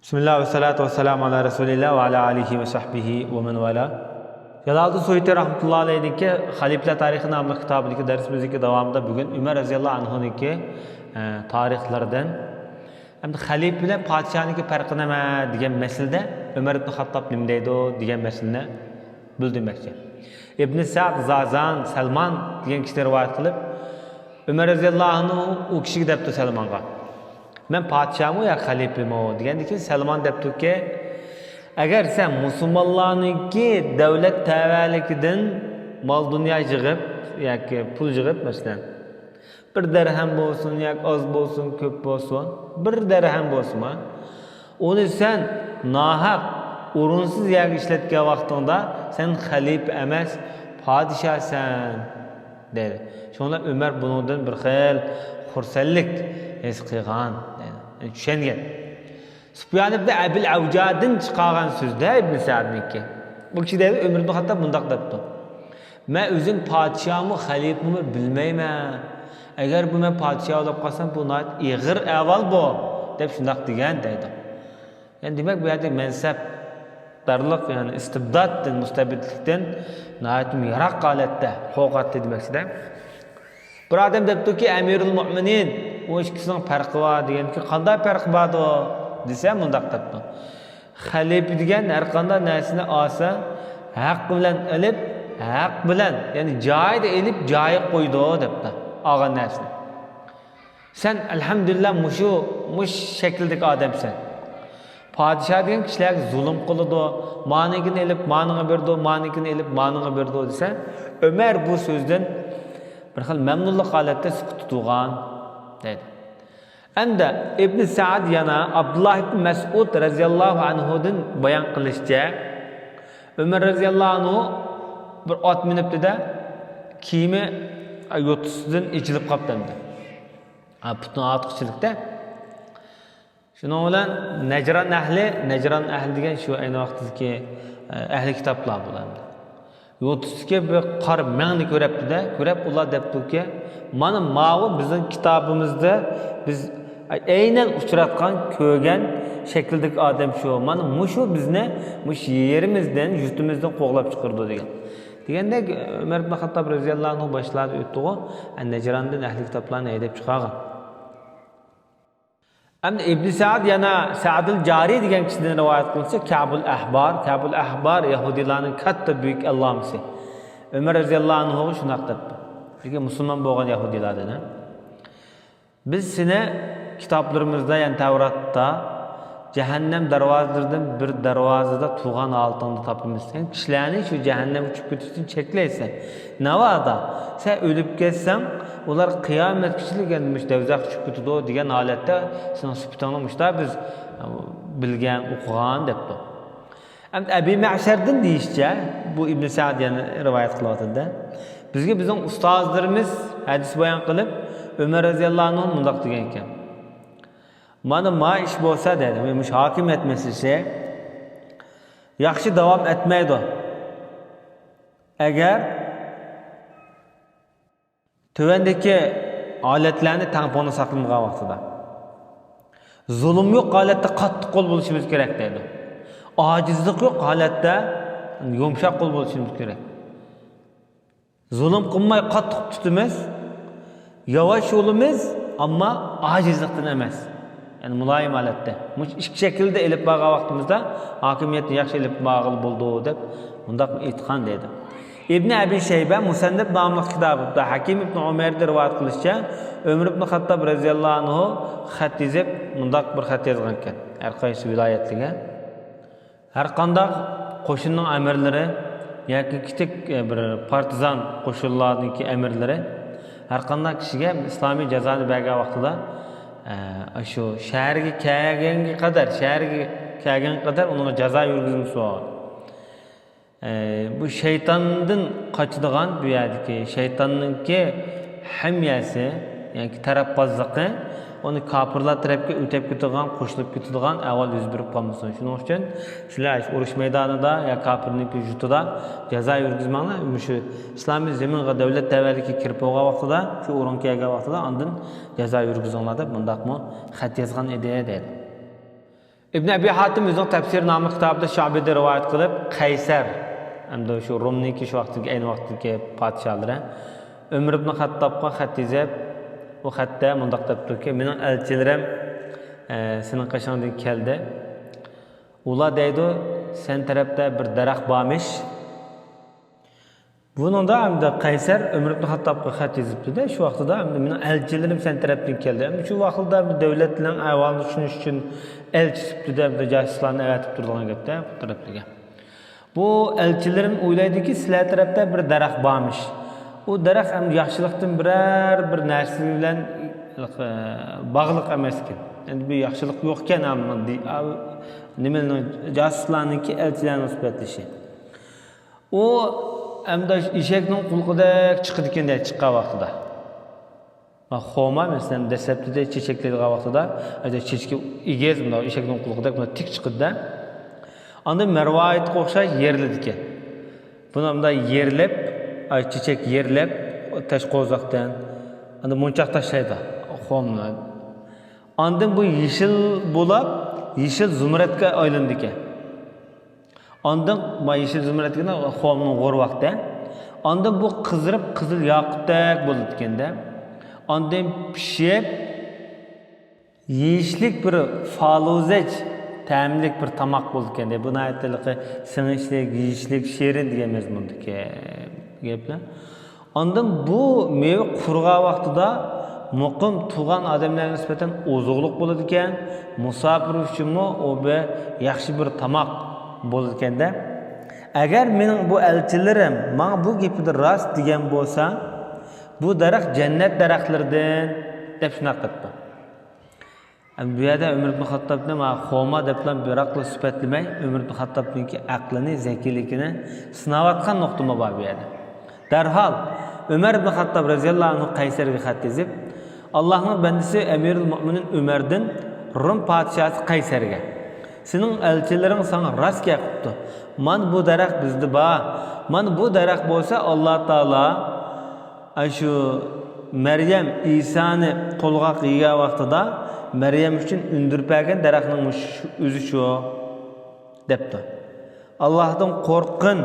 Bismillah ve salatu ve selamu ala Resulillah ve ala alihi ve sahbihi ve men vala. Jalaldin Suyuti rahmetullahi aleyhinki Halifler Tarihi namlı kitabındaki dersimizdeki devamında bugün Ömer radıyallahu anh'unki tarihlerden hem de Halif bilen padişahınki farkı nima degan meselede Ömer ibn Hattab nim deydi degan meseleni bildirmoqchi. İbn Sa'd Zazan Salman degan kişiler rivayet qilib Ömer radıyallahu anhu o kişiga debdi Salman'a. Men padişahmı ya halifim o degandiki Salman debdi ki agar sen musulmonlarniki davlat tavalligidan mol dunyo yig'ib yoki pul yig'ib masalan bir dirham bo'lsin yoki oz bo'lsin ko'p bo'lsin bir dirham bo'lsin uni sen nohaq o'rinsiz yoki ishlatgan vaqtingda sen xalifa emas podshohsan dedi. Shunda Umar bundan bir xil xursandlik his qilgan dedi. Tushungan. Sufyan ibn Abil Avjad'ın çıkargan sözde İbn Sa'd'ninki. Bu kişi dedi Ömer ibn Hattab bundaq depti. Men özüm padişahımı, halifimi bilmeymen. Eğer bu men padişah olup qalsam bu nayt ig'ir avval bu deb shundaq degan deydi. Yani demek bu yerda mansabdorlik yani istibdoddan, mustabidlikdan nayt yiroq holatda qo'rqatdi demoqchida. Bir odam debdiki Amirul Mu'minin o ikkisining farqi bor deganki qanday farqi bor desa mundaq debdi. Xalifa degan har qanday narsani olsa haq bilan ilib, haq bilan, ya'ni joyida ilib, joyi qo'ydi debdi. Olgan narsani. Sen alhamdulillah mush shakldagi odamsan. Podshoh degan kishilarga zulm qiladi, manigini ilib, maniga berdi, manigini ilib, maniga berdi desa, Ömer bu so'zdan bir xil mamnunlik holatda sukut tutgan dedi. Anda İbn Sa'd yana Abdullah ibn Mas'ud radhiyallahu anhu'dan bayon qilishicha Ömer radhiyallahu anhu bir ot minibdi-da kiyimi yo'tisidan ichilib qolibdi. Butun ortiqchilikda. Shuning bilan Najran ahli degan shu ayni vaqtdagi ahli kitoblar bo'ladi. Yo'tisiga bir qor mangni ko'ribdi-da, ko'rib ular debdiki, mana ma'u bizning kitobimizda biz aynen uçratgan, kögen şekildeki adam şu. Mana mushu bizni mush yerimizden, yurtimizdan qo'g'lab chiqirdi degan. Deganda Umar ibn Hattab radhiyallahu anhu boshladi o'tdi-ku, Najrandan ahli kitoblarni haydab chiqargan. Endi Ibn Sa'd yana Sa'dul Jari degan kishidan rivoyat qilinsa, Ka'bul Ahbar Yahudilarning katta büyük allamisi. Umar radhiyallahu anhu shunaq debdi. Çünkü musulmon bo'lgan Yahudilardan. Biz seni kitaplarımızda yani Tevrat'ta cehennem darvazlarından bir darvazada tuğan altında tapımız. Sen kişilerini şu cehennem uçup götürsün çekleysen. Ne var da? Sen ölüp geçsen onlar kıyamet kişilik gelmiş devzak uçup götürdü diyen alette sana sübütanlamışlar biz bilgen, okuğan depti. Ebi Me'şer'den deyişçe bu İbn Sa'd yani rivayet kılavatında. Bizim ustazlarımız hadis bayan kılıp Ömer radıyallahu anh'ın mundaq degan ekan. Mana ish bo'lsa dedi, mush hokimiyat meselasi yaxshi davom etmaydi. Agar tövendeki holatlarni tamponi saqlamagan vaqtida zulm yo'q holatda qattiq qo'l bo'lishimiz kerak dedi. Ojizlik yo'q holatda yumshoq qo'l bo'lishimiz kerak. Zulm qilmay qattiq tutimiz, yavaş yolumuz ama acizlikten emas. Yani mulayim holatda. Mush ikki shaklda elib borgan vaqtimizda hokimiyatni yaxshi elib borgan bo'ldi deb undaq aytgan dedi. Ibn Abi Shayba Musannaf nomli kitobida Hakim ibn Umar'da rivoyat qilishicha Umar ibn Hattab radhiyallahu anhu xat yozib mundaq bir xat yozgan ekan. Har qaysi viloyatga har qanday qo'shinning amirlari yoki kichik bir partizan qo'shinlarning amirlari har qanday kishiga islomiy jazoni bergan vaqtida shu shaharga kelgan qadar unga jazo yurgizmoqchi. Bu shaytondan qochadigan bu yerdagi shaytonningki hamyasi yoki tarafbozligi onu kafirlar tarafga o'tib ketadigan, qo'shilib ketadigan avval yuz berib qolmasin. Shuning uchun sizlar urush maydonida ya kafirning yurtida jazo yurgizmanglar. Shu islomiy zaminga davlat tavalligiga kirib bo'lgan vaqtida, shu o'ringa kelgan vaqtida ondan jazo yurgizinglar deb bundaqmi xat yozgan edi dedi. İbn Abi Hatim o'zining tafsir nomli kitobida Shobida rivoyat qilib, Qaysar hamda shu Rumniki shu vaqtdagi ayni vaqtdagi podshohlari Umar ibn Xattobga xat yozib, u xatda mundaq deb turibdi: "Mening elchilarim sening qashingdan keldi. Ular deydi, sen tarafda bir daraxt bormish." Bununda hamda Qaysar Umar ibn Xattobga xat yozibdi-da, shu vaqtda hamda mening elchilarim sen tarafdan keldi. Shu vaqtda davlat bilan ahvolni tushunish uchun elchi siptida jasuslarni avatib turgan gapda bu tarafga. Bu elchilarim o'ylaydiki, sizlar tarafda bir daraxt bormish. U daraxt ham yaxshilikdan bir narsa bilan bog'liq emas ekan. Endi bu yaxshilik yo'q ekan, ammo nimaning jasuslarniki elchilarning sifatlashi. U hamda eshakning qulqidek chiqadi ekan deb chiqqan vaqtida. Xoma mesela dastlabda chechaklaydigan vaqtida, chechki egez bunday eshakning qulqidek bunday tik chiqadi-da. Anda marvoyatga o'xshash yeriladi ekan. Buni bunday yerilib, chechak yerilib, tashqo'zoqdan anda munchoq tashlaydi xomni. Ondan bu yeshil bo'lib, yeshil zumradga aylandi ekan. Ondan bu yeshil zumradga xomning g'or vaqtda, ondan bu qizirib qizil yoqutdek bo'ladi ekanda. Ondan pishib yeyishlik bir faluzaj ta'mlik bir tamoq bo'ldi ekan. Buni aytiliqi sinishlik, yeyishlik, shirin degan mazmundagi gaplar. Ondan bu meva qurg'an vaqtida muqim tug'an odamlarga nisbatan ozuqliq bo'ladi ekan. Musofir uchunmi u bir yaxshi bir tamoq bo'ladi ekanda. Agar mening bu elchilarim men bu gapni rost degan bo'lsa, bu daraxt jannat daraxtlaridan deb shunaqa qildi. Bu yerda Umar ibn Xattobni xoma deb biroqla sifatlamay, Umar ibn Xattobning aqlini, zakiyligini sinayotgan nuqtama bor bu yerda. Darhol Umar ibn Xattob roziyallohu anhu Qaysarga xat yozib, Allohning bandasi Amirul Mu'minin Umardan Rum podshosi Qaysarga: "Sening elchilaring sana rost gapirdi. Men bu daraxt bizda bor. Men bu daraxt bo'lsa Alloh taolo shu Maryam İsa'ni qo'lga qiygan vaqtida Maryam uchun undirib bergan daraxtning o'zi shu" debdi. "Allohdan qo'rqin,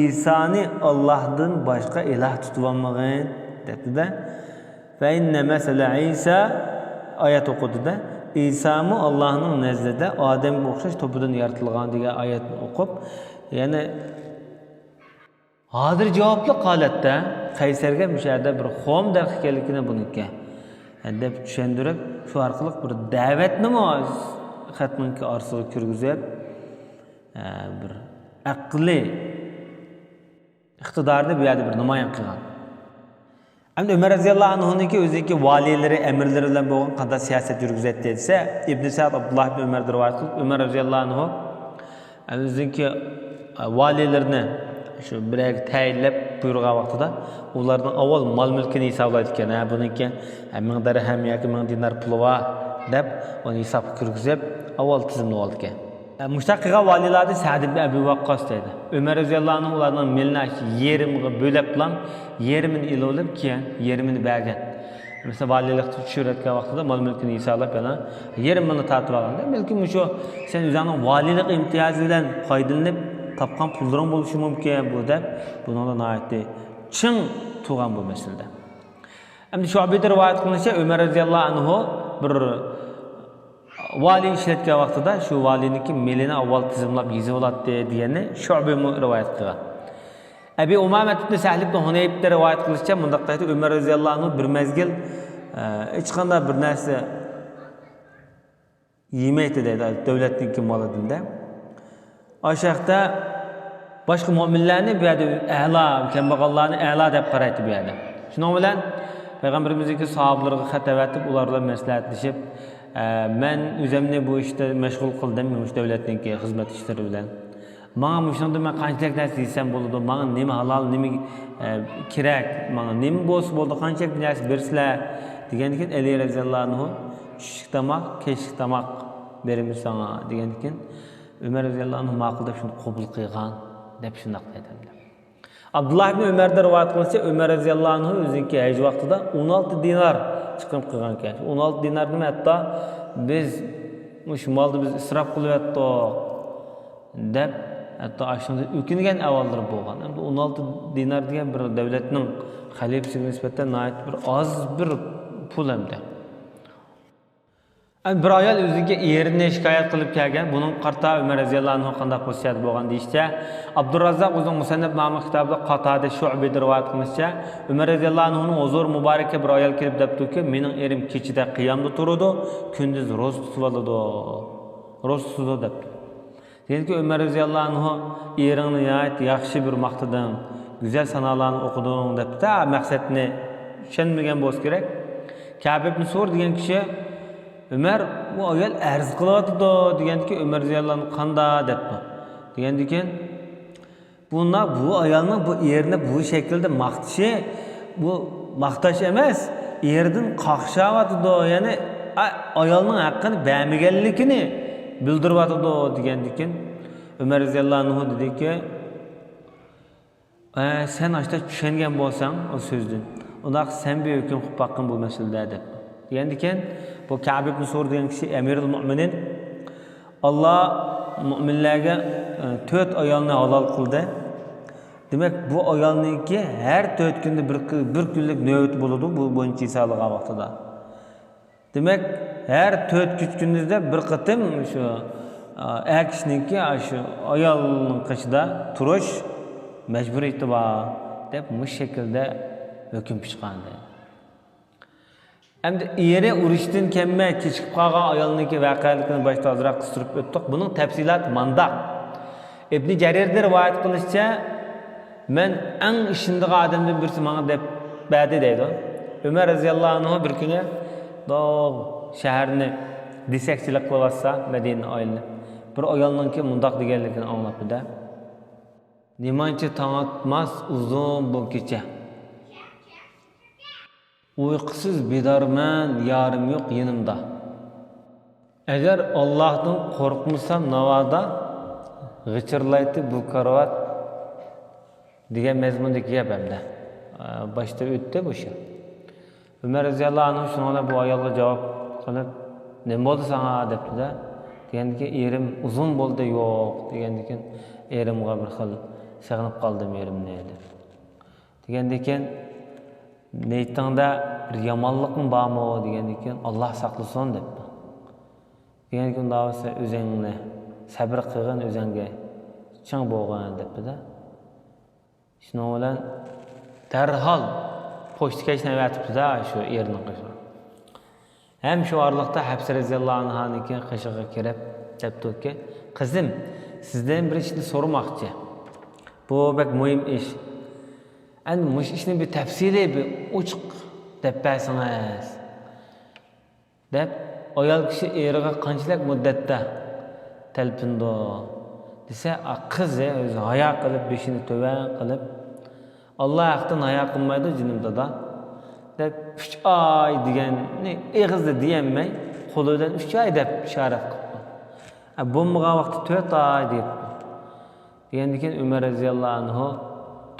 İsa'ni Allohdan boshqa iloh tutib olmag'in" debdi-da. "Fa inna masala İsa" oyat o'qidi-da. İsa'mı Allah'ın nezdida odamga o'xshash to'pidan yaratilgan degan oyatni o'qib, ya'ni hozir javobli holatda Qaysarga musharda bir xom darx ekanligini buniki deb tushuntirib, shu orqali bir da'vatni xatninki orsiga kirgizib, bir aqli iqtidorni bu yerda bir namoyon qilgan. Hamda Umar roziyallohu anhu'niki o'ziki valilari, amirlari bilan bo'lgan qanday siyosat yurgizadi desa, Ibn Sa'd Abdullah ibn Umar rivoyat qilib, Umar roziyallohu anhu o'ziki valilarini shu birga tayinlab buyurgan vaqtida ularning avval mol-mulkini hisoblaydi ekan. Buniki 1000 dirham yoki 1000 dinar puli bor deb uni hisobga kirgizib, avval tizimlab oldi ekan. Mushtaqqiga valilarni Sa'd ibn Abi Waqqas dedi. Umar roziyallohu anhu ularning milni yerimga bo'lib bilan yerimini ilolib keyin yerimini bergan. Mesela valilikni tushirayotgan vaqtida mol-mulkini hisoblab yana yerimini tortib olganda, balkim shu sen o'zingning valilik imtiyozi bilan foydalanib topgan pullaring bo'lishi mumkin bu deb bundan aytdi. Chin tug'an bu masalada. Endi Shobida rivoyat qilinishicha Umar roziyallohu anhu bir vali ishlatgan vaqtida shu valiniki milini avval tizimlab yezib oladi degani Shobi rivoyat qilgan. Abi Umama ibn Sahl ibn Hunayfda rivoyat qilishicha mundaq deydi, Umar roziyallohu anhu bir mezgil hech qanday bir narsa yemaydi deydi davlatning molidinda. Oshaqda boshqa mu'minlarni bu yerda a'lo, kambag'allarni a'lo deb qaraydi bu yerda. Shuning bilan payg'ambarimizning sahobalariga xat avatib, ular bilan maslahatlashib, men o'zimni bu ishda mashg'ul qildim, bu davlatning xizmat ishlari bilan. Menga mushunda men qanchalik narsa yesam bo'ladi, menga nima halol, nima kerak, menga nima bo'lsa bo'ldi, qanchalik narsa bersizlar degandan Ali roziyallohu anhu tushlik tomoq, kechlik tomoq beramiz sana degandan Umar roziyallohu anhu ma'qul deb shuni qabul qilgan deb shunday aytadi. Abdullah ibn Umarda rivoyat qilinsa, Umar roziyallohu anhu o'ziniki haj vaqtida 16 dinar chiqim qilgan ekan. 16 dinar nima hatto biz şu malda biz israf kılıverdik dep hatta aşında öküngen avaldır bolgan. Hem 16 dinar degan bir devletning xalifasiga nisbatan nayet bir az bir pul hamda. Bir ayol o'ziga erini shikoyat qilib kelgan. Buning qarta Umar roziyallohu anhu qanday xususiyat bo'lgan deyishcha, Abdurrazzaq o'zining Musannaf nomli kitobida Qatada Shu'bida rivoyat qilishcha, Umar roziyallohu anhuning huzur muborakka bir ayol kelib debdiki, mening erim kechida qiyomda turadi, kunduz ro'za tutib oladi. Ro'za tutadi debdi. Deydi Umar roziyallohu anhu eringni yaxshi bir maqtadan, güzel sanolarni o'qiding debdi. Maqsadni tushunmagan bo'lsa kerak. Ka'b ibn Sur degan kishi Ömer bu ayol arz qilyapti degandiki Ömer roziyallohu anhu qanda debdi. Degandikin bu ayolning bu erini bu shaklda maqtishi bu maqtash emas, erdan qaqshyapti, ya'ni ayolning haqqini bermaganligini bildiryapti degandikin Ömer roziyallohu anhu dediki sen ashta tushungan bo'lsang o so'zdan, unda sen bir hukm qilib baqqin bu masalada deb. Degandikin bu Ka'b ibn Sur degan kishi Amirul Mu'minin Allah mu'minlarga 4 ayolni halol qildi. Demak bu ayolniki har 4 kunda bir kunlik navbat bo'ladi bu bo'yicha hisoblagan vaqtida. Demak her 4 kunduzda bir qatim shu akishniki shu ayolning qishida turish majburiyati bor deb bu shaklda hukm chiqqandi. Endi eri urushdan kelmay kechikib qolgan ayolniki voqealikni boshda ozroq qistirib o'tdik. Buning tafsiloti mandaq. Ibn Jarirda rivoyat qilishicha, men eng ishindagi odamdan birisi menga deb badi deydi. Umar roziyallohu anhu bir kuni shaharni desakchilik qilyapsa, Madina oilni bir ayolningki mundoq deganligini anglabdi-da. Nimancha tong otmas uzun bu kecha. Uyqusiz bedarman, yarim yo'q yanimda. Agar Allohdan qo'rqmasam navoda g'ichirlaydi bu karavot degan mazmundagi gap hamda. Boshda o'tdi bu ish. Umar roziyallohu anhu shunga bu ayolga javob qilib, "Nima bo'ldi sana?" debdi-da. Degandiki, "Erim uzun bo'ldi." "Yo'q." degandikin, "Erimga bir xil sig'inib qoldim erimni" dedi. Degandikin, "Neytingda bir yomonlikmi bormi?" degandikin, "Alloh saqlasin" debdi. Degandikin, "Davsa o'zingni sabr qilgin, o'zingga ching bo'lgan" debdi-da. Shuning bilan darhol pochtkashni aytibdi-da shu erning qishi. Hem şu arlıqda Hafsa roziyallohu anha'niki qishig'i kirib debdiki, "Qizim, sizdan bir ishni so'ramoqchi. Bu bek muhim ish. Endi mush ishni bir tafsili bir ochiq deb bersangiz." deb ayol kishi eriga qanchalik muddatda talpindi desa, qiz o'zi hayo qilib, beshini to'van qilib, Alloh haqdan hayo qilmaydi jinimda da. Deb 3 ay deganni eg'izda deyolmay, qo'lidan 3 ay deb ishorat qildi. Bo'lmagan vaqtda 4 ay deb. Degandan Umar roziyallohu anhu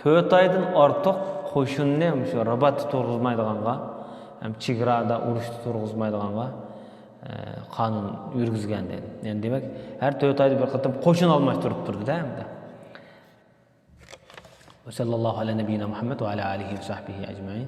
4 oydan ortiq qo'shinni shu Rabatda turg'izmaydiganga, ham chegarada urushda turg'izmaydiganga qonun yurgizgan dedi. Yani demak, har 4 oyda bir qatim qo'shin almashtirib turdi-da hamda. Sallallohu alayhi nabiyina Muhammad va ala alihi va sahbihi ajmain.